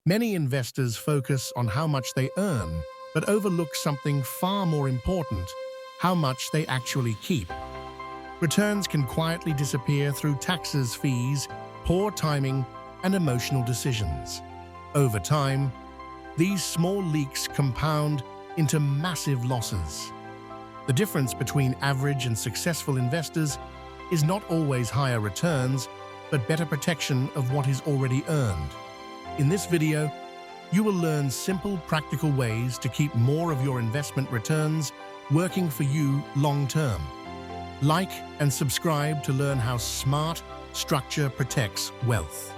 Many investors focus on how much they earn, but overlook something far more important: how much they actually keep. Returns can quietly disappear through taxes, fees, poor timing, and emotional decisions. Over time, these small leaks compound into massive losses. The difference between average and successful investors is not always higher returns, but better protection of what is already earned. In this video, you will learn simple, practical ways to keep more of your investment returns working for you long-term. Like and subscribe to learn how smart structure protects wealth.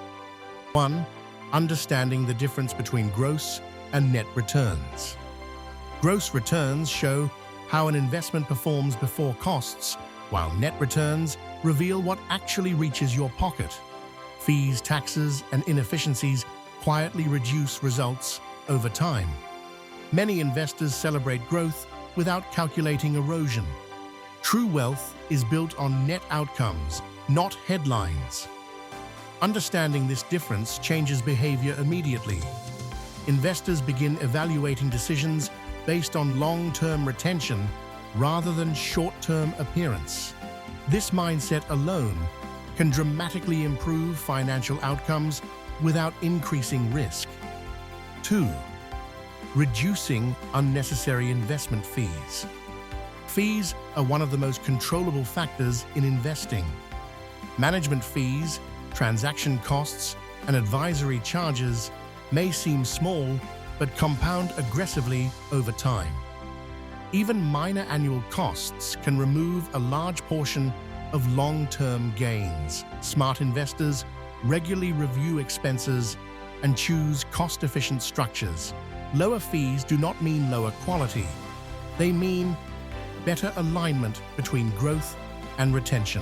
1. Understanding the difference between gross and net returns. Gross returns show how an investment performs before costs, while net returns reveal what actually reaches your pocket. Fees, taxes, and inefficiencies quietly reduce results over time. Many investors celebrate growth without calculating erosion. True wealth is built on net outcomes, not headlines. Understanding this difference changes behavior immediately. Investors begin evaluating decisions based on long-term retention rather than short-term appearance. This mindset alone can dramatically improve financial outcomes without increasing risk. 2. Reducing unnecessary investment fees. Fees are one of the most controllable factors in investing. Management fees, transaction costs, and advisory charges may seem small, but compound aggressively over time. Even minor annual costs can remove a large portion of long-term gains. Smart investors regularly review expenses and choose cost-efficient structures. Lower fees do not mean lower quality. They mean better alignment between growth and retention.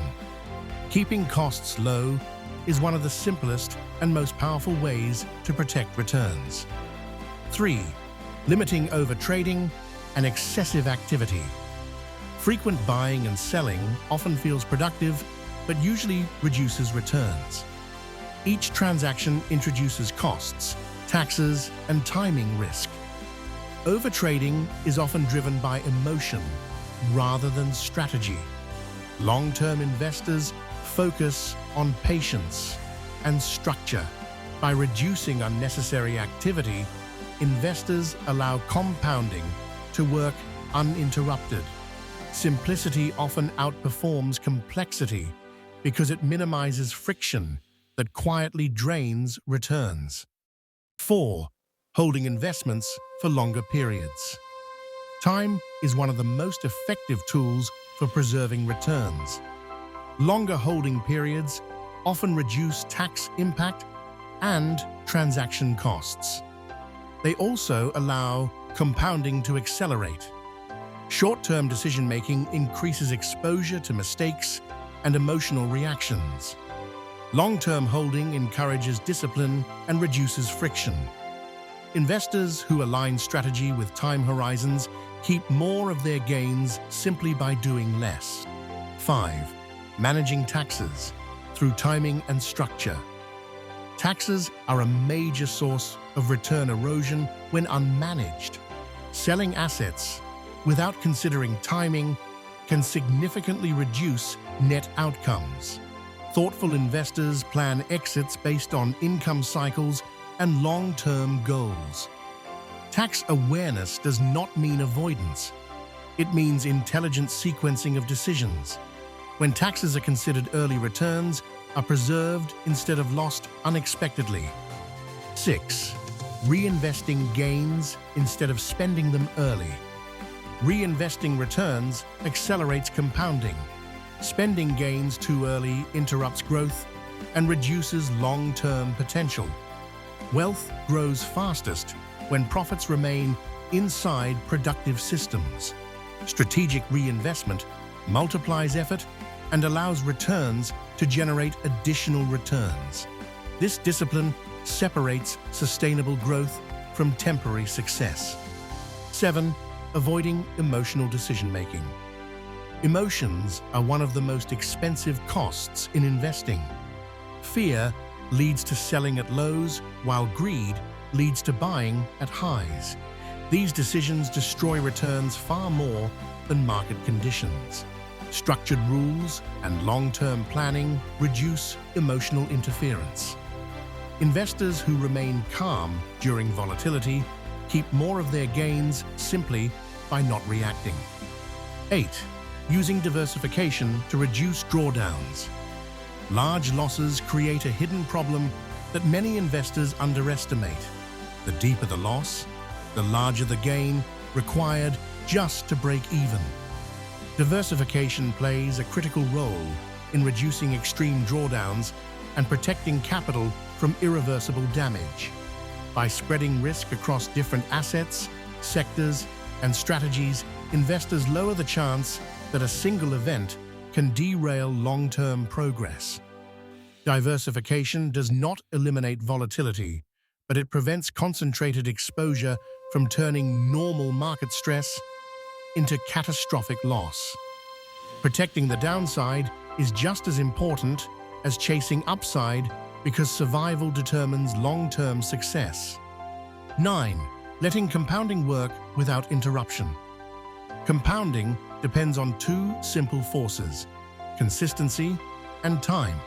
Keeping costs low is one of the simplest and most powerful ways to protect returns. 3. Limiting overtrading and excessive activity. Frequent buying and selling often feels productive, but usually reduces returns. Each transaction introduces costs, taxes, and timing risk. Overtrading is often driven by emotion rather than strategy. Long-term investors focus on patience and structure. By reducing unnecessary activity, investors allow compounding to work uninterrupted. Simplicity often outperforms complexity because it minimizes friction that quietly drains returns. 4. Holding investments for longer periods. Time is one of the most effective tools for preserving returns. Longer holding periods often reduce tax impact and transaction costs. They also allow compounding to accelerate. Short-term decision-making increases exposure to mistakes and emotional reactions. Long-term holding encourages discipline and reduces friction. Investors who align strategy with time horizons keep more of their gains simply by doing less. 5. Managing taxes through timing and structure. Taxes are a major source of return erosion when unmanaged. Selling assets without considering timing can significantly reduce net outcomes. Thoughtful investors plan exits based on income cycles and long-term goals. Tax awareness does not mean avoidance. It means intelligent sequencing of decisions. When taxes are considered, early returns are preserved instead of lost unexpectedly. 6. Reinvesting gains instead of spending them early. Reinvesting returns accelerates compounding. Spending gains too early interrupts growth and reduces long-term potential. Wealth grows fastest when profits remain inside productive systems. Strategic reinvestment multiplies effort and allows returns to generate additional returns. This discipline separates sustainable growth from temporary success. 7. Avoiding emotional decision-making. Emotions are one of the most expensive costs in investing. Fear leads to selling at lows, while greed leads to buying at highs. These decisions destroy returns far more than market conditions. Structured rules and long-term planning reduce emotional interference. Investors who remain calm during volatility keep more of their gains simply by not reacting. 8. Using diversification to reduce drawdowns. Large losses create a hidden problem that many investors underestimate. The deeper the loss, the larger the gain required just to break even. Diversification plays a critical role in reducing extreme drawdowns and protecting capital from irreversible damage. By spreading risk across different assets, sectors, and strategies, investors lower the chance that a single event can derail long-term progress. Diversification does not eliminate volatility, but it prevents concentrated exposure from turning normal market stress into catastrophic loss. Protecting the downside is just as important as chasing upside because survival determines long-term success. 9. Letting compounding work without interruption. Compounding depends on two simple forces: consistency and time.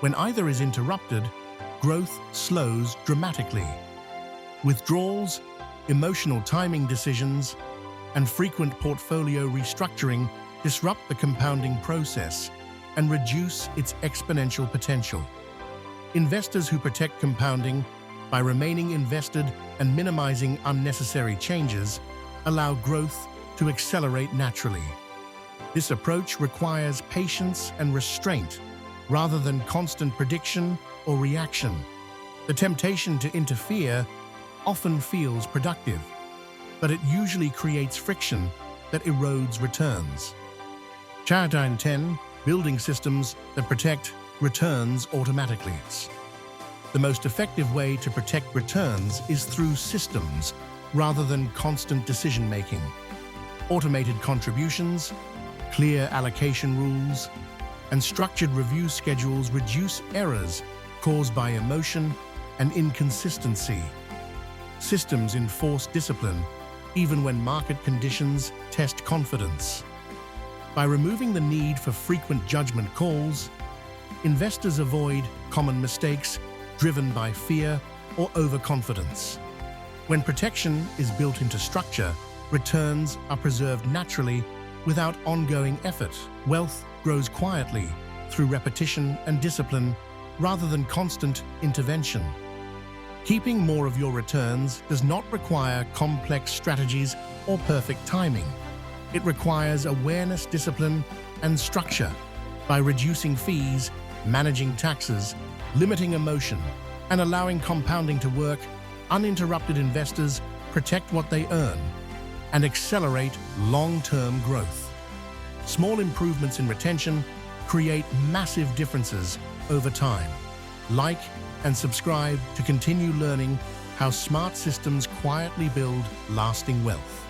When either is interrupted, growth slows dramatically. Withdrawals, emotional timing decisions, and frequent portfolio restructuring disrupt the compounding process and reduce its exponential potential. Investors who protect compounding by remaining invested and minimizing unnecessary changes allow growth to accelerate naturally. This approach requires patience and restraint rather than constant prediction or reaction. The temptation to interfere often feels productive, but it usually creates friction that erodes returns. Chapter 10: Building systems that protect returns automatically. The most effective way to protect returns is through systems rather than constant decision-making. Automated contributions, clear allocation rules, and structured review schedules reduce errors caused by emotion and inconsistency. Systems enforce discipline even when market conditions test confidence. By removing the need for frequent judgment calls, investors avoid common mistakes driven by fear or overconfidence. When protection is built into structure, returns are preserved naturally without ongoing effort. Wealth grows quietly through repetition and discipline rather than constant intervention. Keeping more of your returns does not require complex strategies or perfect timing. It requires awareness, discipline, and structure. By reducing fees, managing taxes, limiting emotion, and allowing compounding to work, uninterrupted investors protect what they earn and accelerate long-term growth. Small improvements in retention create massive differences over time. Like and subscribe to continue learning how smart systems quietly build lasting wealth.